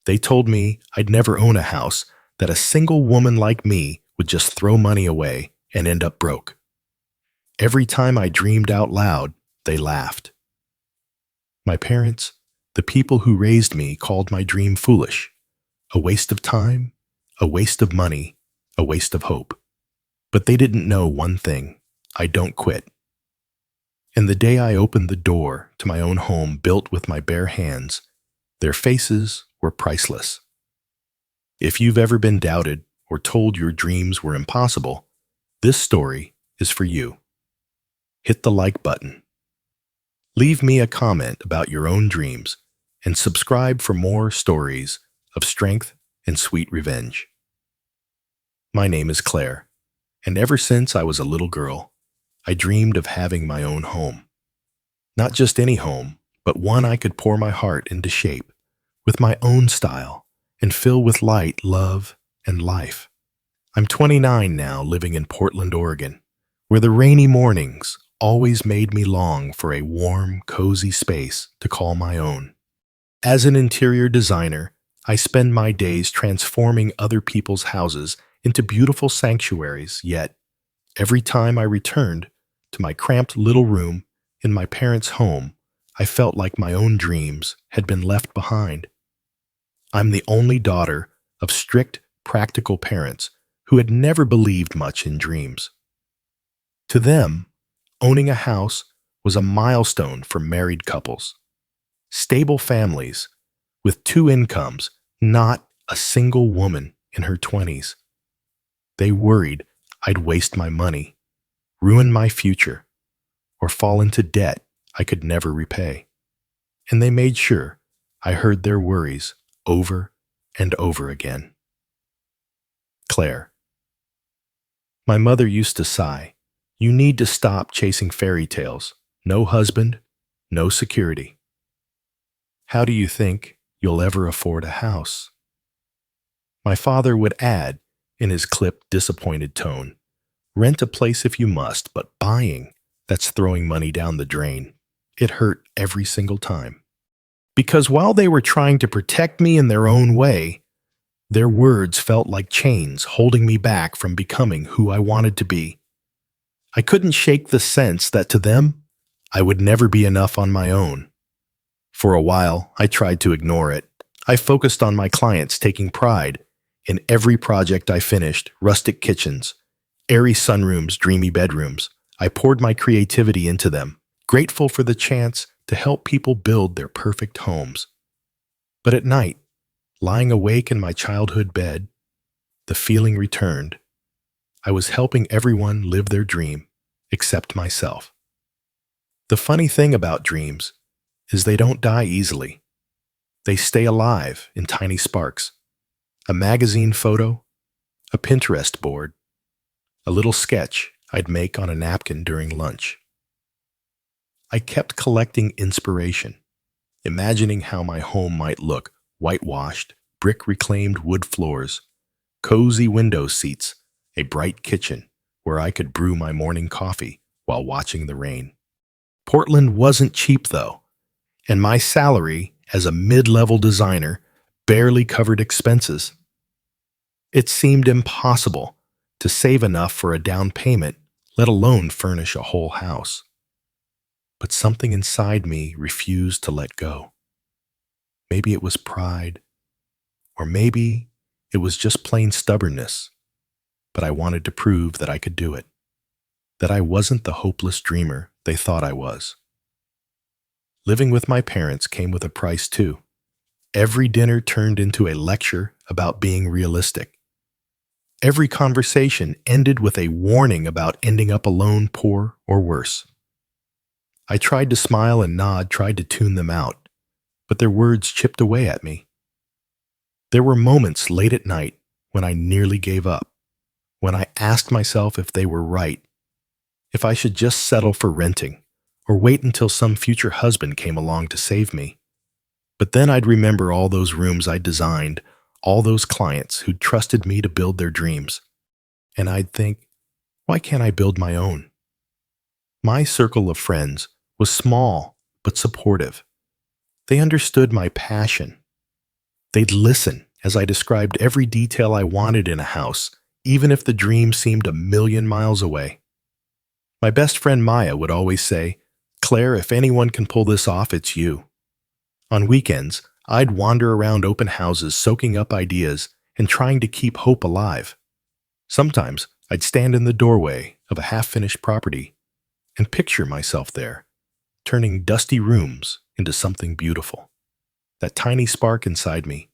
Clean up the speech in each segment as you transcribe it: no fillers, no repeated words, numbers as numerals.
They told me I'd never own a house, that a single woman like me would just throw money away and end up broke. Every time I dreamed out loud, they laughed. My parents, the people who raised me, called my dream foolish, a waste of time, a waste of money, a waste of hope. But they didn't know one thing: I don't quit. And the day I opened the door to my own home built with my bare hands, their faces were priceless. If you've ever been doubted or told your dreams were impossible, this story is for you. Hit the like button. Leave me a comment about your own dreams and subscribe for more stories of strength and sweet revenge. My name is Claire, and ever since I was a little girl, I dreamed of having my own home. Not just any home, but one I could pour my heart into shape, with my own style, and fill with light, love, and life. I'm 29 now, living in Portland, Oregon, where the rainy mornings always made me long for a warm, cozy space to call my own. As an interior designer, I spend my days transforming other people's houses into beautiful sanctuaries, yet every time I returned to my cramped little room in my parents' home, I felt like my own dreams had been left behind. I'm the only daughter of strict, practical parents who had never believed much in dreams. To them, owning a house was a milestone for married couples. Stable families with 2 incomes, not a single woman in her 20s. They worried I'd waste my money, ruin my future, or fall into debt I could never repay. And they made sure I heard their worries over and over again. Claire. My mother used to sigh, "You need to stop chasing fairy tales. No husband, no security. How do you think you'll ever afford a house?" My father would add, in his clipped, disappointed tone, "Rent a place if you must, but buying, that's throwing money down the drain." It hurt every single time. Because while they were trying to protect me in their own way, their words felt like chains holding me back from becoming who I wanted to be. I couldn't shake the sense that to them, I would never be enough on my own. For a while, I tried to ignore it. I focused on my clients, taking pride in every project I finished: rustic kitchens, airy sunrooms, dreamy bedrooms. I poured my creativity into them, grateful for the chance to help people build their perfect homes. But at night, lying awake in my childhood bed, the feeling returned. I was helping everyone live their dream, except myself. The funny thing about dreams is they don't die easily. They stay alive in tiny sparks. A magazine photo, a Pinterest board, a little sketch I'd make on a napkin during lunch. I kept collecting inspiration, imagining how my home might look: whitewashed, brick-reclaimed wood floors, cozy window seats, a bright kitchen where I could brew my morning coffee while watching the rain. Portland wasn't cheap, though, and my salary as a mid-level designer barely covered expenses. It seemed impossible to save enough for a down payment, let alone furnish a whole house. But something inside me refused to let go. Maybe it was pride, or maybe it was just plain stubbornness, but I wanted to prove that I could do it, that I wasn't the hopeless dreamer they thought I was. Living with my parents came with a price too. Every dinner turned into a lecture about being realistic. Every conversation ended with a warning about ending up alone, poor, or worse. I tried to smile and nod, tried to tune them out, but their words chipped away at me. There were moments late at night when I nearly gave up, when I asked myself if they were right, if I should just settle for renting, or wait until some future husband came along to save me. But then I'd remember all those rooms I'd designed, all those clients who'd trusted me to build their dreams. And I'd think, why can't I build my own? My circle of friends was small but supportive. They understood my passion. They'd listen as I described every detail I wanted in a house, even if the dream seemed a million miles away. My best friend Maya would always say, "Claire, if anyone can pull this off, it's you." On weekends, I'd wander around open houses soaking up ideas and trying to keep hope alive. Sometimes I'd stand in the doorway of a half-finished property and picture myself there, turning dusty rooms into something beautiful. That tiny spark inside me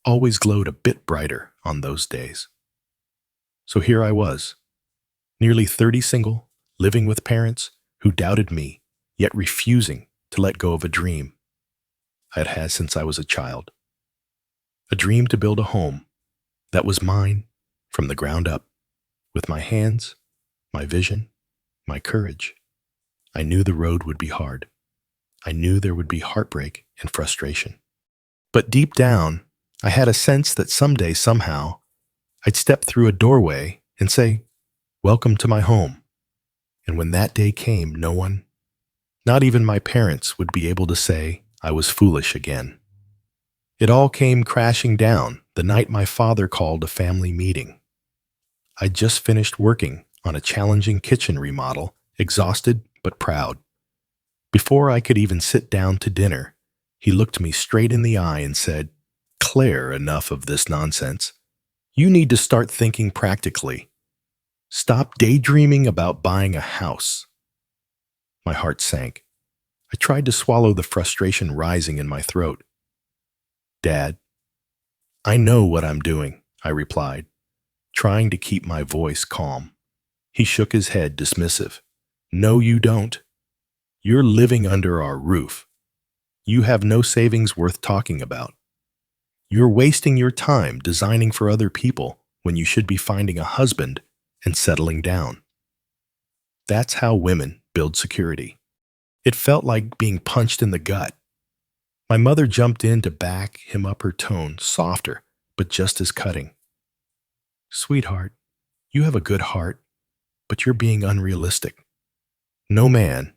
always glowed a bit brighter on those days. So here I was, nearly 30 single, living with parents who doubted me, yet refusing to let go of a dream I'd had since I was a child. A dream to build a home that was mine from the ground up, with my hands, my vision, my courage. I knew the road would be hard. I knew there would be heartbreak and frustration. But deep down, I had a sense that someday, somehow, I'd step through a doorway and say, "Welcome to my home." And when that day came, no one, not even my parents, would be able to say I was foolish again. It all came crashing down the night my father called a family meeting. I'd just finished working on a challenging kitchen remodel, exhausted but proud. Before I could even sit down to dinner, he looked me straight in the eye and said, "Claire, enough of this nonsense. You need to start thinking practically. Stop daydreaming about buying a house." My heart sank. I tried to swallow the frustration rising in my throat. "Dad, I know what I'm doing," I replied, trying to keep my voice calm. He shook his head, dismissive. "No, you don't. You're living under our roof. You have no savings worth talking about. You're wasting your time designing for other people when you should be finding a husband and settling down." That's how women build security. It felt like being punched in the gut. My mother jumped in to back him up, her tone softer, but just as cutting. "Sweetheart, you have a good heart, but you're being unrealistic. No man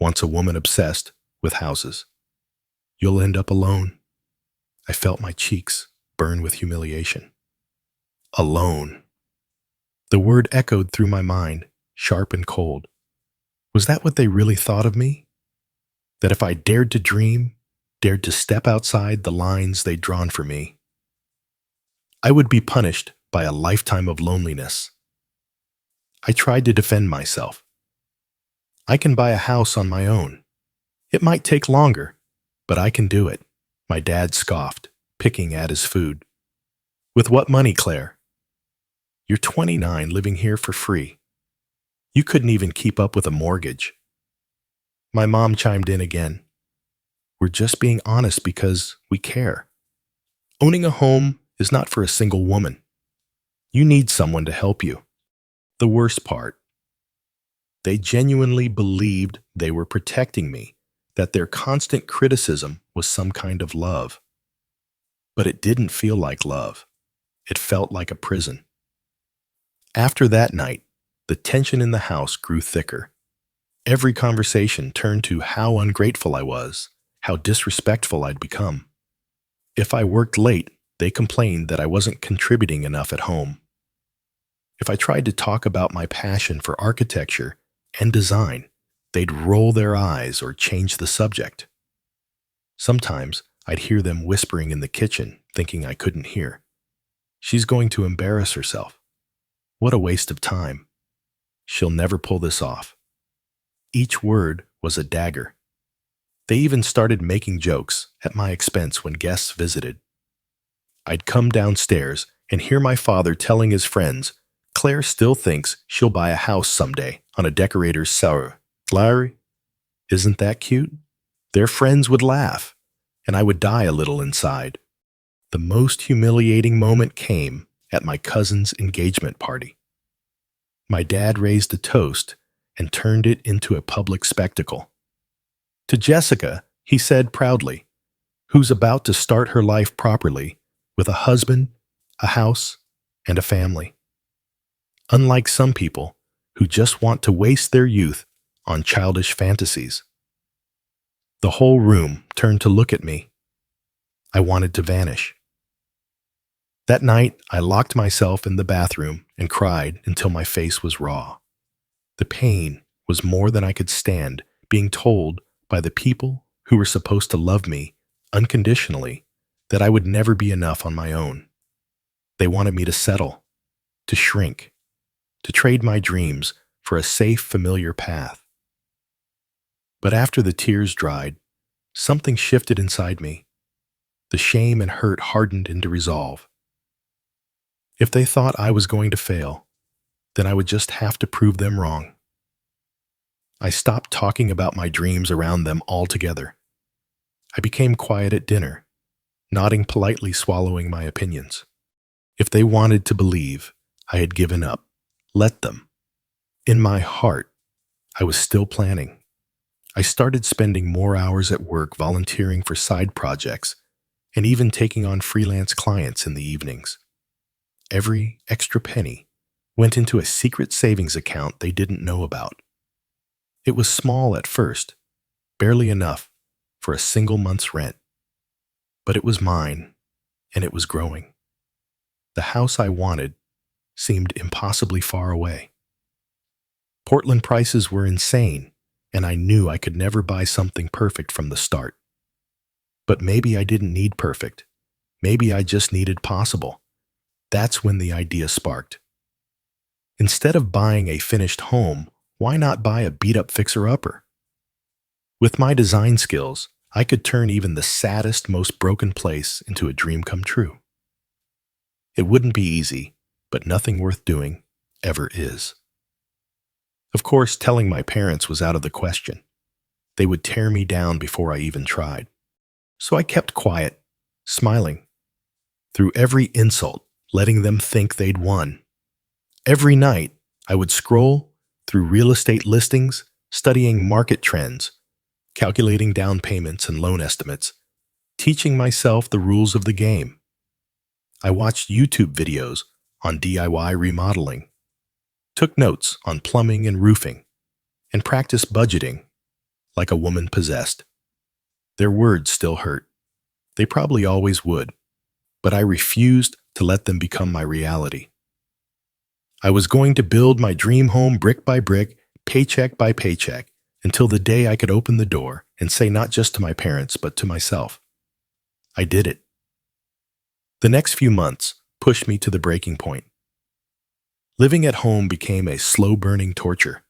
wants a woman obsessed with houses. You'll end up alone." I felt my cheeks burn with humiliation. Alone. The word echoed through my mind, sharp and cold. Was that what they really thought of me? That if I dared to dream, dared to step outside the lines they'd drawn for me, I would be punished by a lifetime of loneliness? I tried to defend myself. "I can buy a house on my own. It might take longer, but I can do it." My dad scoffed, picking at his food. "With what money, Claire? You're 29, living here for free. You couldn't even keep up with a mortgage." My mom chimed in again. "We're just being honest because we care. Owning a home is not for a single woman. You need someone to help you." The worst part, they genuinely believed they were protecting me, that their constant criticism was some kind of love. But it didn't feel like love. It felt like a prison. After that night, the tension in the house grew thicker. Every conversation turned to how ungrateful I was, how disrespectful I'd become. If I worked late, they complained that I wasn't contributing enough at home. If I tried to talk about my passion for architecture and design, they'd roll their eyes or change the subject. Sometimes I'd hear them whispering in the kitchen, thinking I couldn't hear. "She's going to embarrass herself. What a waste of time. She'll never pull this off." Each word was a dagger. They even started making jokes at my expense when guests visited. I'd come downstairs and hear my father telling his friends, "Claire still thinks she'll buy a house someday on a decorator's salary. Larry, isn't that cute?" Their friends would laugh, and I would die a little inside. The most humiliating moment came at my cousin's engagement party. My dad raised a toast and turned it into a public spectacle. To Jessica, he said proudly, who's about to start her life properly with a husband, a house, and a family. Unlike some people who just want to waste their youth on childish fantasies. The whole room turned to look at me. I wanted to vanish. That night, I locked myself in the bathroom and cried until my face was raw. The pain was more than I could stand, being told by the people who were supposed to love me unconditionally that I would never be enough on my own. They wanted me to settle, to shrink, to trade my dreams for a safe, familiar path. But after the tears dried, something shifted inside me. The shame and hurt hardened into resolve. If they thought I was going to fail, then I would just have to prove them wrong. I stopped talking about my dreams around them altogether. I became quiet at dinner, nodding politely, swallowing my opinions. If they wanted to believe I had given up, let them. In my heart, I was still planning. I started spending more hours at work, volunteering for side projects, and even taking on freelance clients in the evenings. Every extra penny went into a secret savings account they didn't know about. It was small at first, barely enough for a single month's rent. But it was mine, and it was growing. The house I wanted seemed impossibly far away. Portland prices were insane, and I knew I could never buy something perfect from the start. But maybe I didn't need perfect. Maybe I just needed possible. That's when the idea sparked. Instead of buying a finished home, why not buy a beat-up fixer-upper? With my design skills, I could turn even the saddest, most broken place into a dream come true. It wouldn't be easy, but nothing worth doing ever is. Of course, telling my parents was out of the question. They would tear me down before I even tried. So I kept quiet, smiling through every insult, letting them think they'd won. Every night, I would scroll through real estate listings, studying market trends, calculating down payments and loan estimates, teaching myself the rules of the game. I watched YouTube videos on DIY remodeling, took notes on plumbing and roofing, and practiced budgeting like a woman possessed. Their words still hurt. They probably always would, but I refused to let them become my reality. I was going to build my dream home brick by brick, paycheck by paycheck, until the day I could open the door and say not just to my parents, but to myself, I did it. The next few months pushed me to the breaking point. Living at home became a slow-burning torture.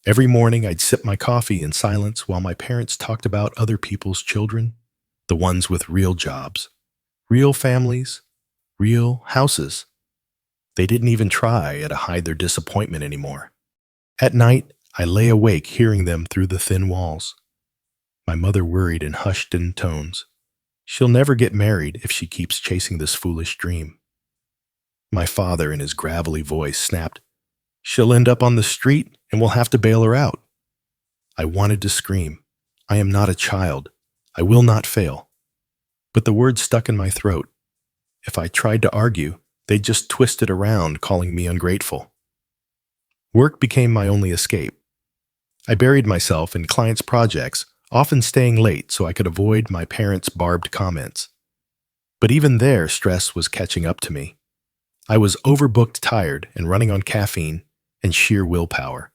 Every morning I'd sip my coffee in silence while my parents talked about other people's children, the ones with real jobs, real families, real houses. They didn't even try to hide their disappointment anymore. At night, I lay awake hearing them through the thin walls. My mother worried in hushed-in tones. She'll never get married if she keeps chasing this foolish dream. My father, in his gravelly voice, snapped, "She'll end up on the street and we'll have to bail her out." I wanted to scream, "I am not a child. I will not fail." But the words stuck in my throat. If I tried to argue, they'd just twist it around, calling me ungrateful. Work became my only escape. I buried myself in clients' projects, often staying late so I could avoid my parents' barbed comments. But even there, stress was catching up to me. I was overbooked, tired, and running on caffeine and sheer willpower.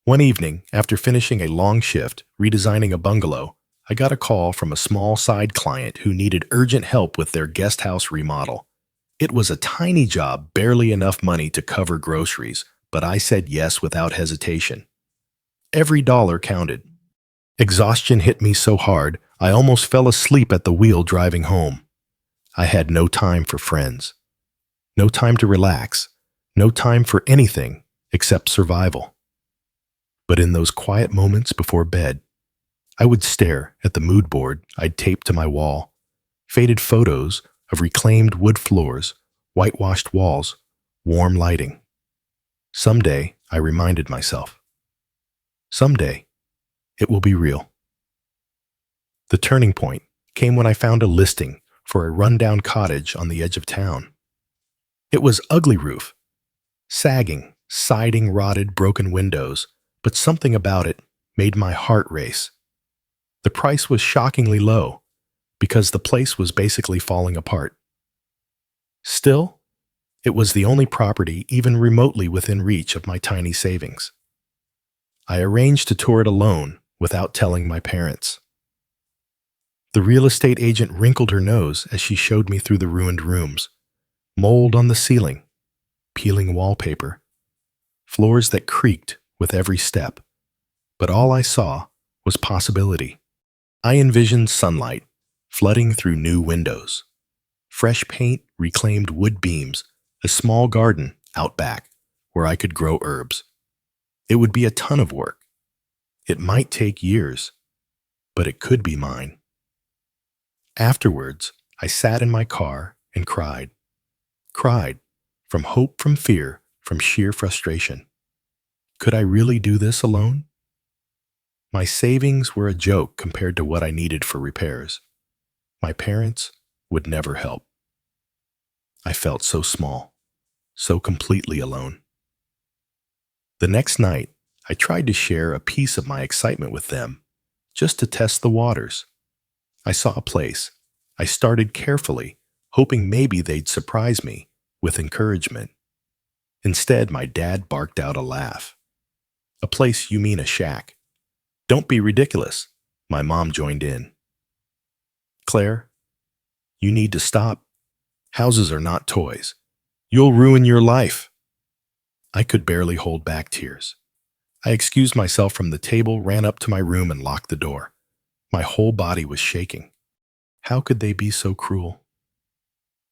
One evening, after finishing a long shift redesigning a bungalow, I got a call from a small side client who needed urgent help with their guest house remodel. It was a tiny job, barely enough money to cover groceries, but I said yes without hesitation. Every dollar counted. Exhaustion hit me so hard, I almost fell asleep at the wheel driving home. I had no time for friends. No time to relax. No time for anything except survival. But in those quiet moments before bed, I would stare at the mood board I'd taped to my wall, faded photos of reclaimed wood floors, whitewashed walls, warm lighting. Someday, I reminded myself. Someday, it will be real. The turning point came when I found a listing for a rundown cottage on the edge of town. It was ugly roof, sagging, siding, rotted, broken windows, but something about it made my heart race. The price was shockingly low, because the place was basically falling apart. Still, it was the only property even remotely within reach of my tiny savings. I arranged to tour it alone without telling my parents. The real estate agent wrinkled her nose as she showed me through the ruined rooms. Mold on the ceiling, peeling wallpaper, floors that creaked with every step. But all I saw was possibility. I envisioned sunlight flooding through new windows, fresh paint, reclaimed wood beams, a small garden out back where I could grow herbs. It would be a ton of work. It might take years, but it could be mine. Afterwards, I sat in my car and cried. Cried, from hope, from fear, from sheer frustration. Could I really do this alone? My savings were a joke compared to what I needed for repairs. My parents would never help. I felt so small, so completely alone. The next night, I tried to share a piece of my excitement with them, just to test the waters. I saw a place. I started carefully, hoping maybe they'd surprise me with encouragement. Instead, my dad barked out a laugh. "A place, you mean a shack. Don't be ridiculous," my mom joined in. "Claire, you need to stop. Houses are not toys. You'll ruin your life." I could barely hold back tears. I excused myself from the table, ran up to my room, and locked the door. My whole body was shaking. How could they be so cruel?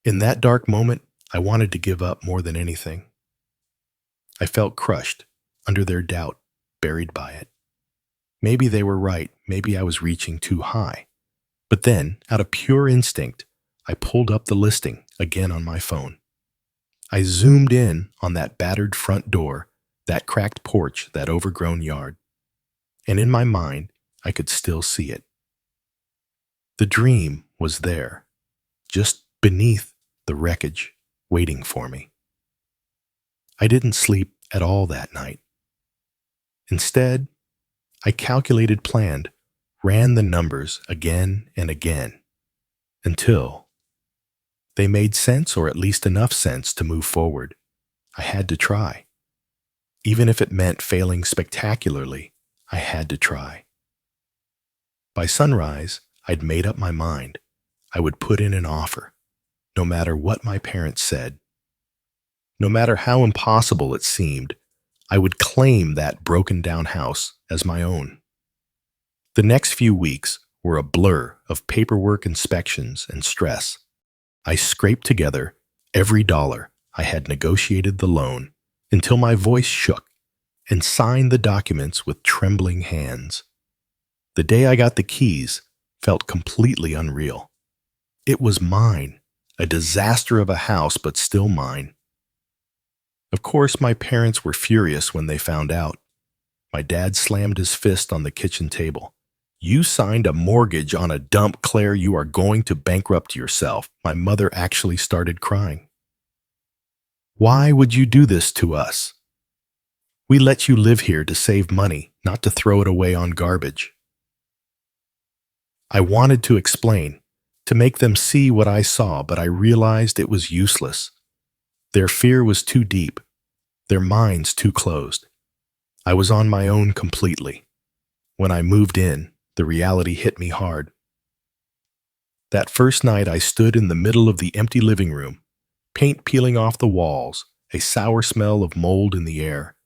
In that dark moment, I wanted to give up more than anything. I felt crushed, under their doubt, buried by it. Maybe they were right, maybe I was reaching too high. But then, out of pure instinct, I pulled up the listing again on my phone. I zoomed in on that battered front door, that cracked porch, that overgrown yard. And in my mind, I could still see it. The dream was there, just beneath the wreckage, waiting for me. I didn't sleep at all that night. Instead, I calculated, planned, ran the numbers again and again, until they made sense, or at least enough sense to move forward. I had to try. Even if it meant failing spectacularly, I had to try. By sunrise, I'd made up my mind. I would put in an offer, no matter what my parents said. No matter how impossible it seemed, I would claim that broken-down house as my own. The next few weeks were a blur of paperwork, inspections, and stress. I scraped together every dollar I had negotiated the loan until my voice shook, and signed the documents with trembling hands. The day I got the keys felt completely unreal. It was mine, a disaster of a house, but still mine. Of course, my parents were furious when they found out. My dad slammed his fist on the kitchen table. "You signed a mortgage on a dump, Claire. You are going to bankrupt yourself." My mother actually started crying. "Why would you do this to us? We let you live here to save money, not to throw it away on garbage." I wanted to explain, to make them see what I saw, but I realized it was useless. Their fear was too deep, their minds too closed. I was on my own completely. When I moved in, the reality hit me hard. That first night, I stood in the middle of the empty living room, paint peeling off the walls, a sour smell of mold in the air,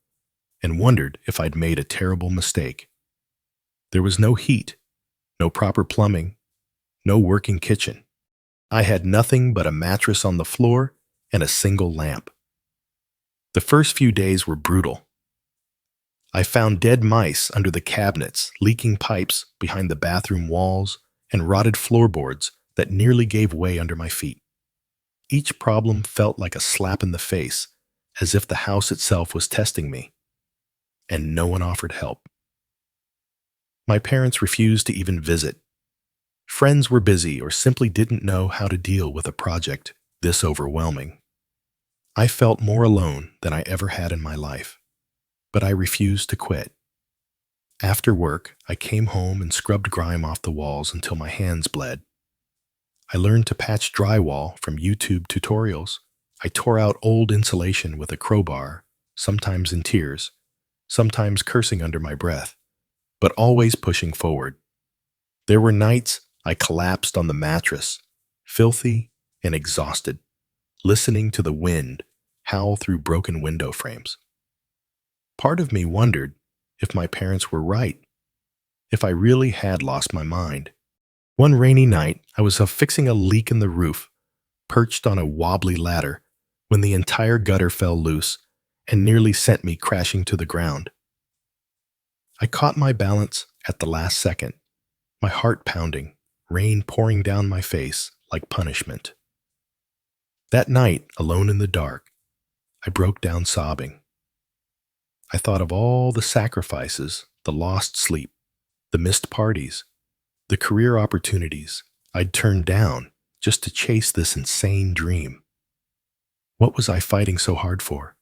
and wondered if I'd made a terrible mistake. There was no heat, no proper plumbing, no working kitchen. I had nothing but a mattress on the floor and a single lamp. The first few days were brutal. I found dead mice under the cabinets, leaking pipes behind the bathroom walls, and rotted floorboards that nearly gave way under my feet. Each problem felt like a slap in the face, as if the house itself was testing me. And no one offered help. My parents refused to even visit. Friends were busy or simply didn't know how to deal with a project this overwhelming. I felt more alone than I ever had in my life, but I refused to quit. After work, I came home and scrubbed grime off the walls until my hands bled. I learned to patch drywall from YouTube tutorials. I tore out old insulation with a crowbar, sometimes in tears, sometimes cursing under my breath, but always pushing forward. There were nights I collapsed on the mattress, filthy and exhausted, listening to the wind howl through broken window frames. Part of me wondered if my parents were right, if I really had lost my mind. One rainy night, I was fixing a leak in the roof, perched on a wobbly ladder, when the entire gutter fell loose and nearly sent me crashing to the ground. I caught my balance at the last second, my heart pounding, rain pouring down my face like punishment. That night, alone in the dark, I broke down sobbing. I thought of all the sacrifices, the lost sleep, the missed parties, the career opportunities I'd turned down just to chase this insane dream. What was I fighting so hard for?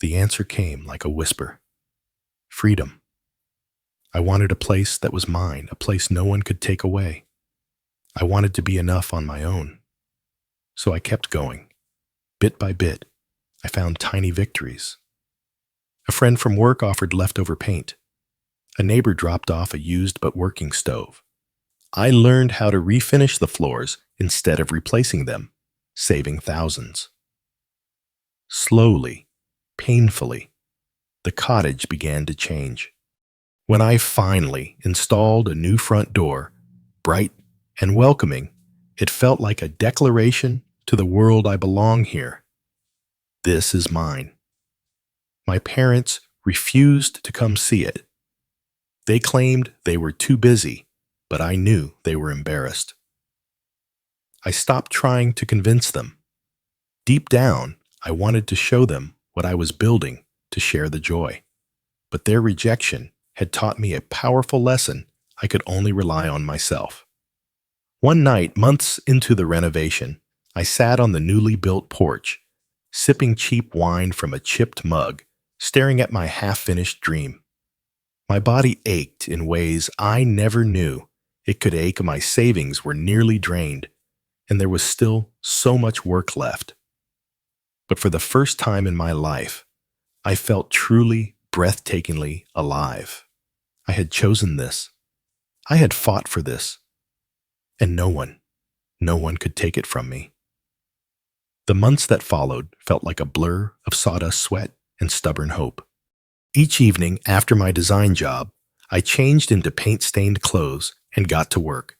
The answer came like a whisper. Freedom. I wanted a place that was mine, a place no one could take away. I wanted to be enough on my own. So I kept going. Bit by bit, I found tiny victories. A friend from work offered leftover paint. A neighbor dropped off a used but working stove. I learned how to refinish the floors instead of replacing them, saving thousands. Slowly, painfully, the cottage began to change. When I finally installed a new front door, bright and welcoming, it felt like a declaration to the world I belong here. This is mine. My parents refused to come see it. They claimed they were too busy, but I knew they were embarrassed. I stopped trying to convince them. Deep down, I wanted to show them what I was building to share the joy. But their rejection had taught me a powerful lesson I could only rely on myself. One night, months into the renovation, I sat on the newly built porch, sipping cheap wine from a chipped mug, staring at my half-finished dream. My body ached in ways I never knew it could ache. My savings were nearly drained, and there was still so much work left. But for the first time in my life, I felt truly, breathtakingly alive. I had chosen this. I had fought for this. And no one could take it from me. The months that followed felt like a blur of sawdust sweat and stubborn hope. Each evening after my design job, I changed into paint-stained clothes and got to work.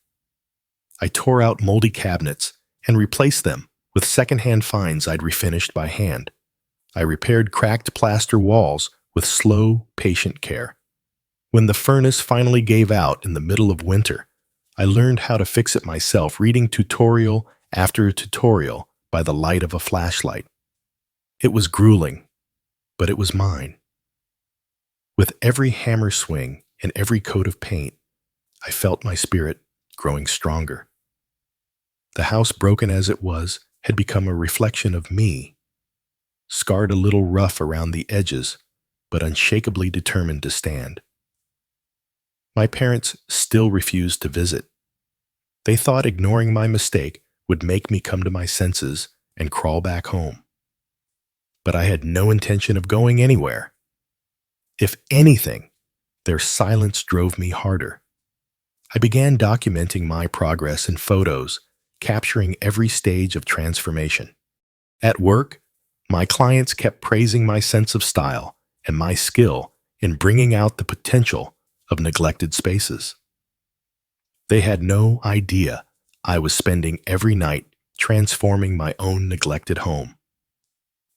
I tore out moldy cabinets and replaced them with secondhand finds I'd refinished by hand. I repaired cracked plaster walls with slow, patient care. When the furnace finally gave out in the middle of winter, I learned how to fix it myself, reading tutorial after tutorial by the light of a flashlight. It was grueling, but it was mine. With every hammer swing and every coat of paint, I felt my spirit growing stronger. The house, broken as it was, had become a reflection of me, scarred a little rough around the edges, but unshakably determined to stand. My parents still refused to visit. They thought ignoring my mistake would make me come to my senses and crawl back home. But I had no intention of going anywhere. If anything, their silence drove me harder. I began documenting my progress in photos, capturing every stage of transformation. At work, my clients kept praising my sense of style and my skill in bringing out the potential of neglected spaces. They had no idea I was spending every night transforming my own neglected home.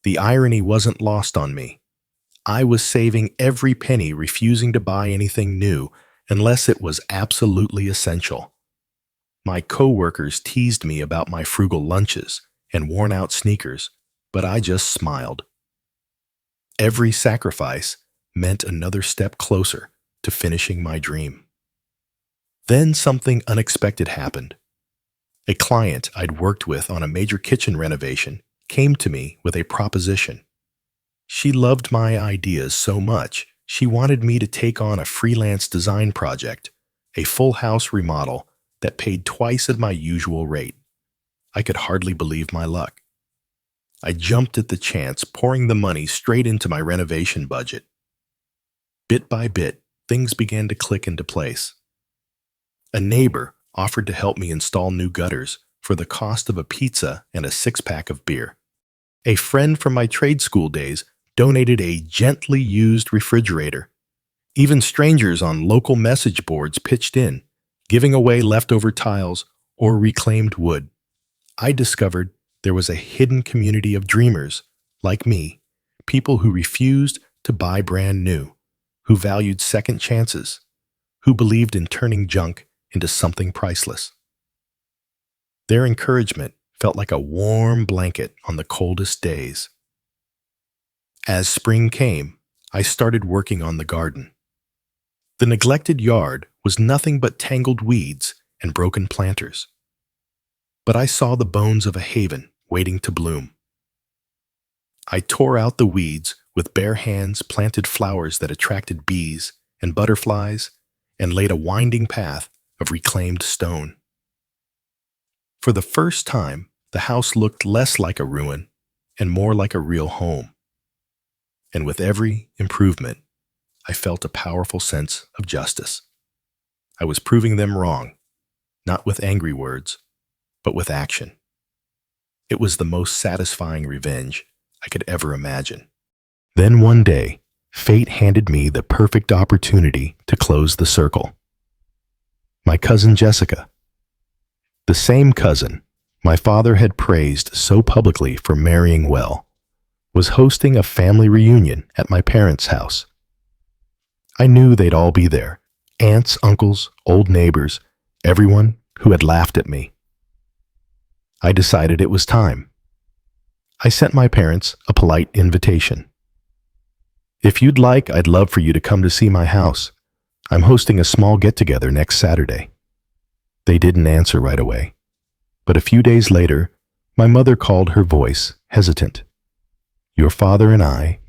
The irony wasn't lost on me. I was saving every penny, refusing to buy anything new unless it was absolutely essential. My coworkers teased me about my frugal lunches and worn-out sneakers, but I just smiled. Every sacrifice meant another step closer to finishing my dream. Then something unexpected happened. A client I'd worked with on a major kitchen renovation came to me with a proposition. She loved my ideas so much, she wanted me to take on a freelance design project, a full house remodel that paid twice at my usual rate. I could hardly believe my luck. I jumped at the chance, pouring the money straight into my renovation budget. Bit by bit, things began to click into place. A neighbor offered to help me install new gutters for the cost of a pizza and a six-pack of beer. A friend from my trade school days donated a gently used refrigerator. Even strangers on local message boards pitched in, giving away leftover tiles or reclaimed wood. I discovered there was a hidden community of dreamers, like me, people who refused to buy brand new, who valued second chances, who believed in turning junk into something priceless. Their encouragement felt like a warm blanket on the coldest days. As spring came, I started working on the garden. The neglected yard was nothing but tangled weeds and broken planters. But I saw the bones of a haven waiting to bloom. I tore out the weeds with bare hands, planted flowers that attracted bees and butterflies, and laid a winding path of reclaimed stone. For the first time, the house looked less like a ruin and more like a real home. And with every improvement, I felt a powerful sense of justice. I was proving them wrong, not with angry words, but with action. It was the most satisfying revenge I could ever imagine. Then one day, fate handed me the perfect opportunity to close the circle. My cousin Jessica, the same cousin my father had praised so publicly for marrying well, was hosting a family reunion at my parents' house. I knew they'd all be there, aunts, uncles, old neighbors, everyone who had laughed at me. I decided it was time. I sent my parents a polite invitation. "If you'd like, I'd love for you to come to see my house. I'm hosting a small get-together next Saturday." They didn't answer right away, but a few days later, my mother called, her voice hesitant. "Your father and I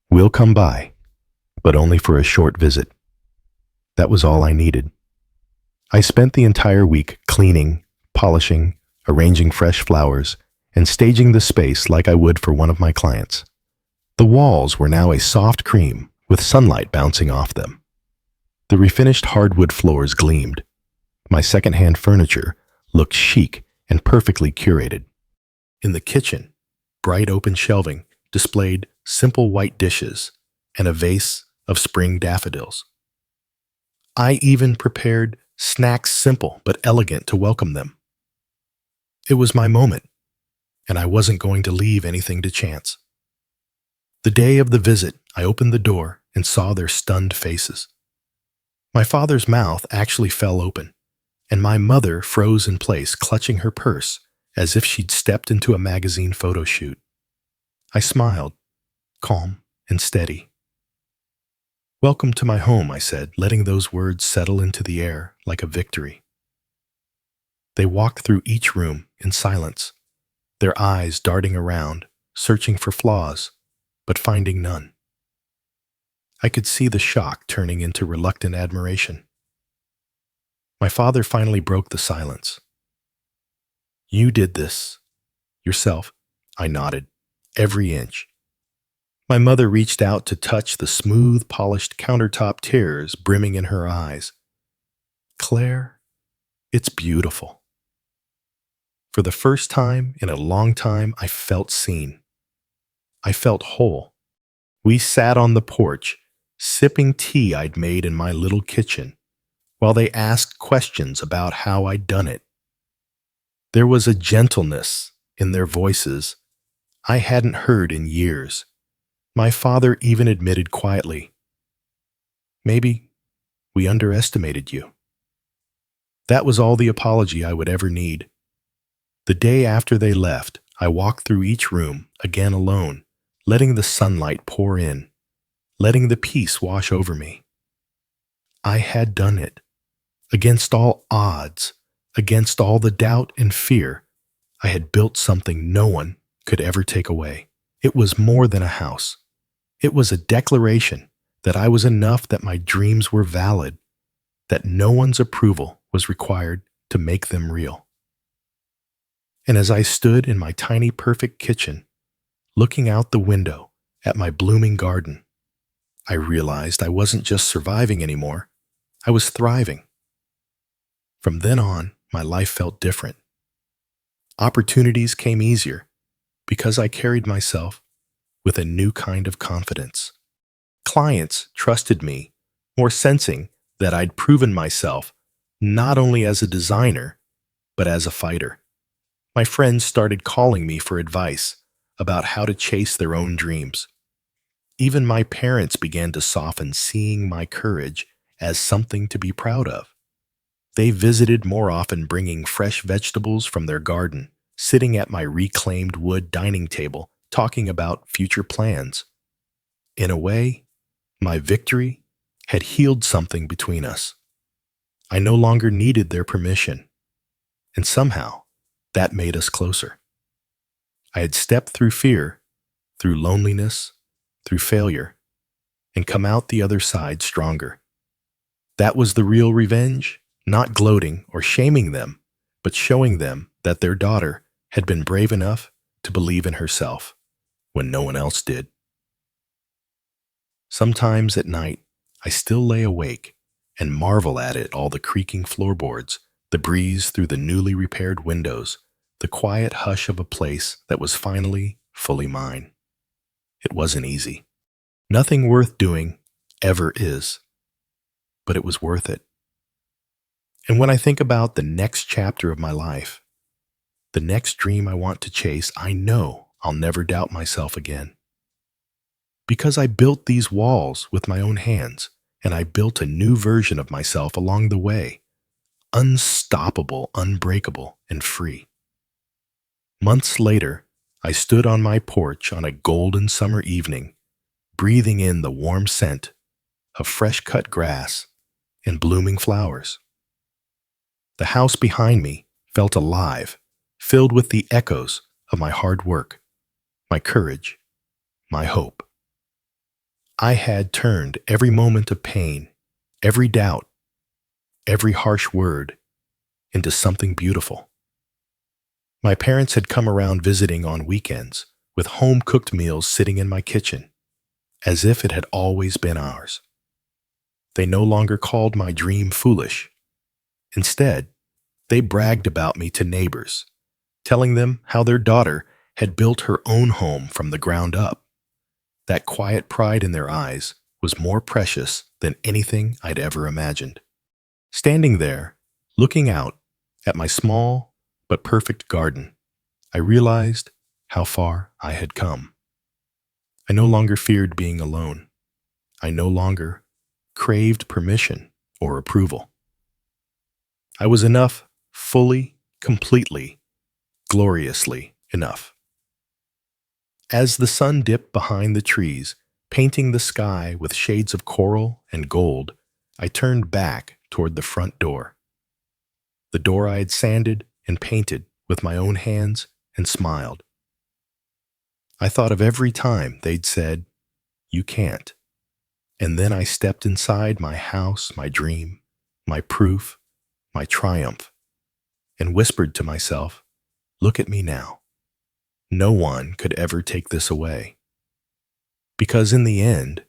will come by, but only for a short visit." That was all I needed. I spent the entire week cleaning, polishing, arranging fresh flowers, and staging the space like I would for one of my clients. The walls were now a soft cream with sunlight bouncing off them. The refinished hardwood floors gleamed. My second-hand furniture looked chic and perfectly curated. In the kitchen, bright open shelving displayed simple white dishes and a vase of spring daffodils. I even prepared snacks simple but elegant to welcome them. It was my moment, and I wasn't going to leave anything to chance. The day of the visit, I opened the door and saw their stunned faces. My father's mouth actually fell open, and my mother froze in place, clutching her purse as if she'd stepped into a magazine photo shoot. I smiled, calm and steady. "Welcome to my home," I said, letting those words settle into the air like a victory. They walked through each room in silence, their eyes darting around, searching for flaws, but finding none. I could see the shock turning into reluctant admiration. My father finally broke the silence. "You did this yourself?" I nodded, every inch. My mother reached out to touch the smooth, polished countertop, tears brimming in her eyes. "Claire, it's beautiful." For the first time in a long time, I felt seen. I felt whole. We sat on the porch, sipping tea I'd made in my little kitchen, while they asked questions about how I'd done it. There was a gentleness in their voices I hadn't heard in years. My father even admitted quietly, "Maybe we underestimated you." That was all the apology I would ever need. The day after they left, I walked through each room, again alone, letting the sunlight pour in, letting the peace wash over me. I had done it. Against all odds, against all the doubt and fear, I had built something no one could ever take away. It was more than a house. It was a declaration that I was enough, that my dreams were valid, that no one's approval was required to make them real. And as I stood in my tiny perfect kitchen, looking out the window at my blooming garden, I realized I wasn't just surviving anymore, I was thriving. From then on, my life felt different. Opportunities came easier because I carried myself with a new kind of confidence. Clients trusted me, more sensing that I'd proven myself not only as a designer, but as a fighter. My friends started calling me for advice about how to chase their own dreams. Even my parents began to soften, seeing my courage as something to be proud of. They visited more often, bringing fresh vegetables from their garden, sitting at my reclaimed wood dining table, talking about future plans. In a way, my victory had healed something between us. I no longer needed their permission, and somehow that made us closer. I had stepped through fear, through loneliness, through failure, and come out the other side stronger. That was the real revenge, not gloating or shaming them, but showing them that their daughter had been brave enough to believe in herself when no one else did. Sometimes at night, I still lay awake and marvel at it, all the creaking floorboards, the breeze through the newly repaired windows, the quiet hush of a place that was finally fully mine. It wasn't easy. Nothing worth doing ever is, but it was worth it. And when I think about the next chapter of my life, the next dream I want to chase, I know I'll never doubt myself again. Because I built these walls with my own hands, and I built a new version of myself along the way, unstoppable, unbreakable, and free. Months later, I stood on my porch on a golden summer evening, breathing in the warm scent of fresh-cut grass and blooming flowers. The house behind me felt alive, filled with the echoes of my hard work, my courage, my hope. I had turned every moment of pain, every doubt, every harsh word into something beautiful. My parents had come around visiting on weekends with home-cooked meals sitting in my kitchen, as if it had always been ours. They no longer called my dream foolish. Instead, they bragged about me to neighbors, telling them how their daughter had built her own home from the ground up. That quiet pride in their eyes was more precious than anything I'd ever imagined. Standing there, looking out at my small but perfect garden, I realized how far I had come. I no longer feared being alone. I no longer craved permission or approval. I was enough, fully, completely, gloriously enough. As the sun dipped behind the trees, painting the sky with shades of coral and gold, I turned back toward the front door. The door I had sanded and painted with my own hands and smiled. I thought of every time they'd said, "You can't." And then I stepped inside my house, my dream, my proof, my triumph, and whispered to myself, "Look at me now. No one could ever take this away." Because in the end,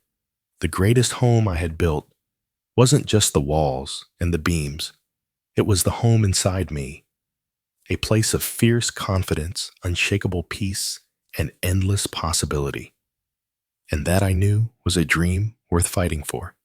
the greatest home I had built wasn't just the walls and the beams. It was the home inside me, a place of fierce confidence, unshakable peace, and endless possibility. And that I knew was a dream worth fighting for.